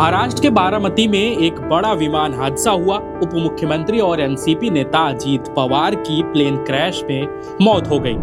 महाराष्ट्र के बारामती में एक बड़ा विमान हादसा हुआ। उप मुख्यमंत्री और एनसीपी नेता अजीत पवार की प्लेन क्रैश में मौत हो गई।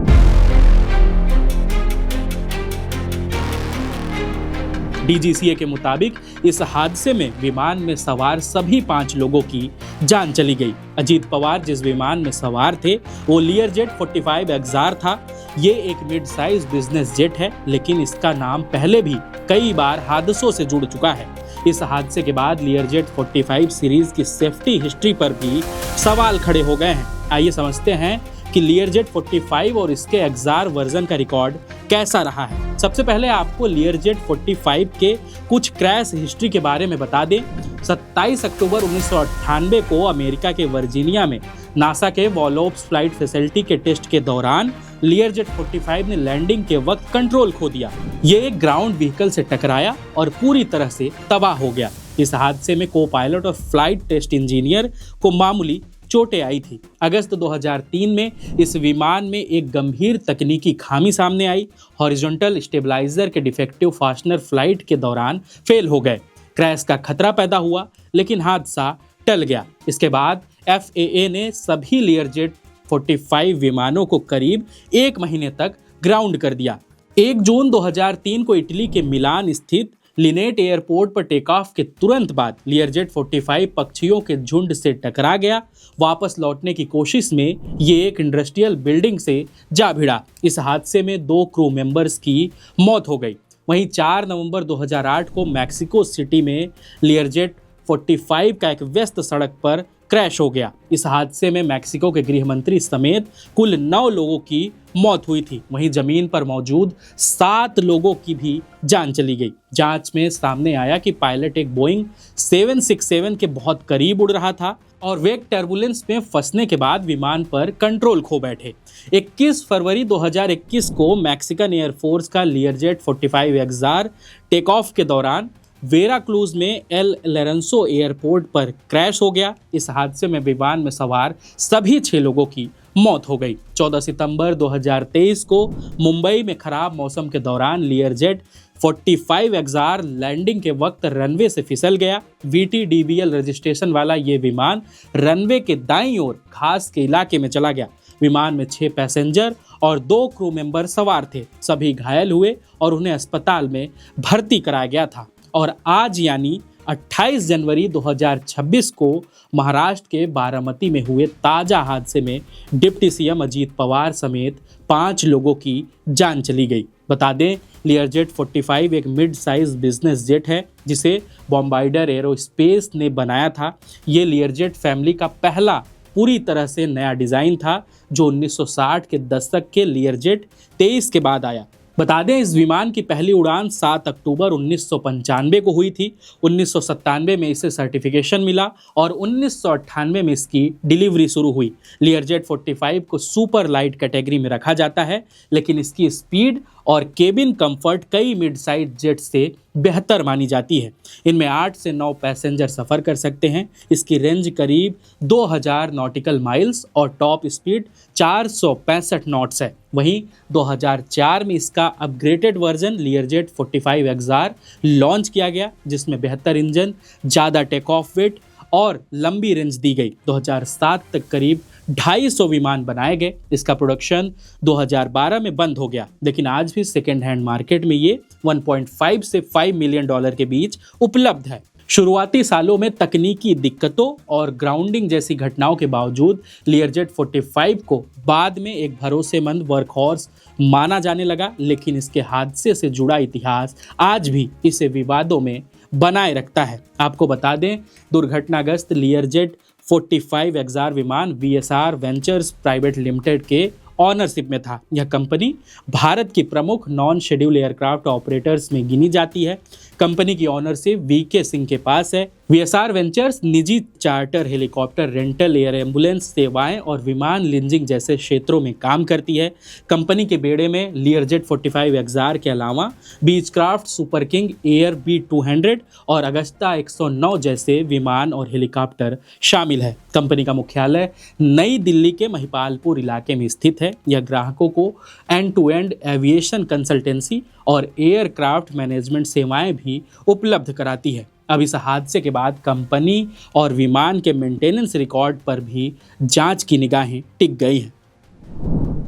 डीजीसीए के मुताबिक इस हादसे में विमान में सवार सभी 5 लोगों की जान चली गई। अजीत पवार जिस विमान में सवार थे वो लियरजेट 45 एक्सआर था। ये एक मिड साइज बिजनेस जेट है, लेकिन इसका नाम पहले भी कई बार हादसों से जुड़ चुका है। इस हादसे के बाद लियरजेट 45 सीरीज की सेफ्टी हिस्ट्री पर भी सवाल खड़े हो गए हैं। आइए समझते हैं कि लियरजेट 45 और इसके एक्सआर वर्जन का रिकॉर्ड कैसा रहा है। सबसे पहले आपको लियरजेट 45 के कुछ क्रैश हिस्ट्री के बारे में बता दें। 27 अक्टूबर 1998 को अमेरिका के वर्जीनिया में नासा के वॉलोप्स फ्लाइट फैसिलिटी के टेस्ट के दौरान लियरजेट 45 ने लैंडिंग के वक्त कंट्रोल खो दिया। ये एक ग्राउंड व्हीकल से टकराया और पूरी तरह से तबाह हो गया। इस हादसे में को पायलट और फ्लाइट टेस्ट इंजीनियर को मामूली चोटें आई थी। अगस्त 2003 में इस विमान में एक गंभीर तकनीकी खामी सामने आई। हॉरिजॉन्टल स्टेबलाइजर के डिफेक्टिव फास्टनर फ्लाइट के दौरान फेल हो गए। क्रैश का खतरा पैदा हुआ, लेकिन हादसा टल गया। इसके बाद FAA ने सभी लियरजेट 45 विमानों को करीब 1 महीने तक ग्राउंड कर दिया। 1 जून 2003 को इटली के मिलान स्थित लिनेट एयरपोर्ट पर टेक ऑफ के तुरंत बाद लियरजेट 45 पक्षियों के झुंड से टकरा गया। वापस लौटने की कोशिश में ये एक इंडस्ट्रियल बिल्डिंग से जा भिड़ा। इस हादसे में 2 क्रू मेंबर्स की मौत हो गई। वहीं 4 नवंबर 2008 को मैक्सिको सिटी में लियरजेट 45 का एक व्यस्त सड़क पर क्रैश हो गया। इस हादसे में मैक्सिको के गृह मंत्री समेत कुल 9 लोगों की मौत हुई थी। वहीं जमीन पर मौजूद 7 लोगों की भी जान चली गई। जांच में सामने आया कि पायलट एक बोइंग 767 के बहुत करीब उड़ रहा था और वेग टर्बुलेंस में फंसने के बाद विमान पर कंट्रोल खो बैठे। 21 फरवरी 2021 को मैक्सिकन एयरफोर्स का लियरजेट 45 एक्सआर टेक ऑफ के दौरान वेरा क्रूज में एल लोरेंसो एयरपोर्ट पर क्रैश हो गया। इस हादसे में विमान में सवार सभी 6 लोगों की मौत हो गई। 14 सितंबर 2023 को मुंबई में खराब मौसम के दौरान लियरजेट 45 एक्सआर लैंडिंग के वक्त रनवे से फिसल गया। VTDBL रजिस्ट्रेशन वाला ये विमान रनवे के दाईं ओर घास के इलाके में चला गया। विमान में 6 पैसेंजर और 2 क्रू मेंबर सवार थे। सभी घायल हुए और उन्हें अस्पताल में भर्ती कराया गया था। और आज यानी 28 जनवरी 2026 को महाराष्ट्र के बारामती में हुए ताजा हादसे में डिप्टी सीएम अजीत पवार समेत 5 लोगों की जान चली गई। बता दें, लियरजेट 45 एक मिड साइज बिजनेस जेट है जिसे बॉम्बार्डियर एरोस्पेस ने बनाया था। ये लियरजेट फैमिली का पहला पूरी तरह से नया डिज़ाइन था जो 1960 के दशक के लियरजेट 23 के बाद आया। बता दें, इस विमान की पहली उड़ान 7 अक्टूबर 1995 को हुई थी। 1997 में इसे सर्टिफिकेशन मिला और 1998 में इसकी डिलीवरी शुरू हुई। लियरजेट 45 को सुपर लाइट कैटेगरी में रखा जाता है, लेकिन इसकी स्पीड और केबिन कंफर्ट कई मिड साइज जेट से बेहतर मानी जाती है। इनमें 8 से 9 पैसेंजर सफ़र कर सकते हैं। इसकी रेंज करीब 2000 नॉटिकल माइल्स और टॉप स्पीड 465 नॉट्स है। वहीं 2004 में इसका upgraded version Learjet 45 XR launch किया गया, जिसमें बेहतर इंजन, ज़्यादा टेक ऑफ वेट और लंबी रेंज दी गई। 2007 तक करीब 250 विमान बनाए गए। इसका प्रोडक्शन 2012 में बंद हो गया, लेकिन आज भी सेकेंड हैंड मार्केट में ये 1.5 से 5 मिलियन डॉलर के बीच उपलब्ध है। शुरुआती सालों में तकनीकी दिक्कतों और ग्राउंडिंग जैसी घटनाओं के बावजूद लियरजेट 45 को बाद में एक भरोसेमंद वर्कहॉर्स माना जाने लगा, लेकिन इसके हादसे से जुड़ा इतिहास आज भी इसे विवादों में बनाए रखता है। आपको बता दें, दुर्घटनाग्रस्त लियरजेट 45 एक्सआर विमान VSR वेंचर्स प्राइवेट लिमिटेड के ऑनरशिप में था। यह कंपनी भारत की प्रमुख नॉन शेड्यूल एयरक्राफ्ट ऑपरेटर्स में गिनी जाती है। कंपनी की ऑनरशिप VK सिंह के पास है। VSR वेंचर्स निजी charter helicopter rental, air ambulance सेवाएं और विमान लीजिंग जैसे क्षेत्रों में काम करती है। कंपनी के बेड़े में लियरजेट 45 एक्सआर के अलावा Beechcraft super king air B200 और अगस्ता 109 जैसे विमान और हेलीकॉप्टर शामिल है। कंपनी का मुख्यालय नई दिल्ली के महिपालपुर इलाके में स्थित है। यह ग्राहकों को end to end aviation consultancy और एयरक्राफ्ट मैनेजमेंट सेवाएं भी उपलब्ध कराती है। अब इस हादसे के बाद कंपनी और विमान के मेंटेनेंस रिकॉर्ड पर भी जांच की निगाहें टिक गई हैं।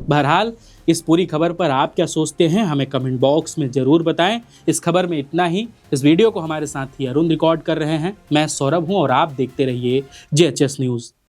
बहरहाल इस पूरी खबर पर आप क्या सोचते हैं हमें कमेंट बॉक्स में जरूर बताएं। इस खबर में इतना ही। इस वीडियो को हमारे साथी अरुण रिकॉर्ड कर रहे हैं। मैं सौरभ हूं और आप देखते रहिए JHS न्यूज़।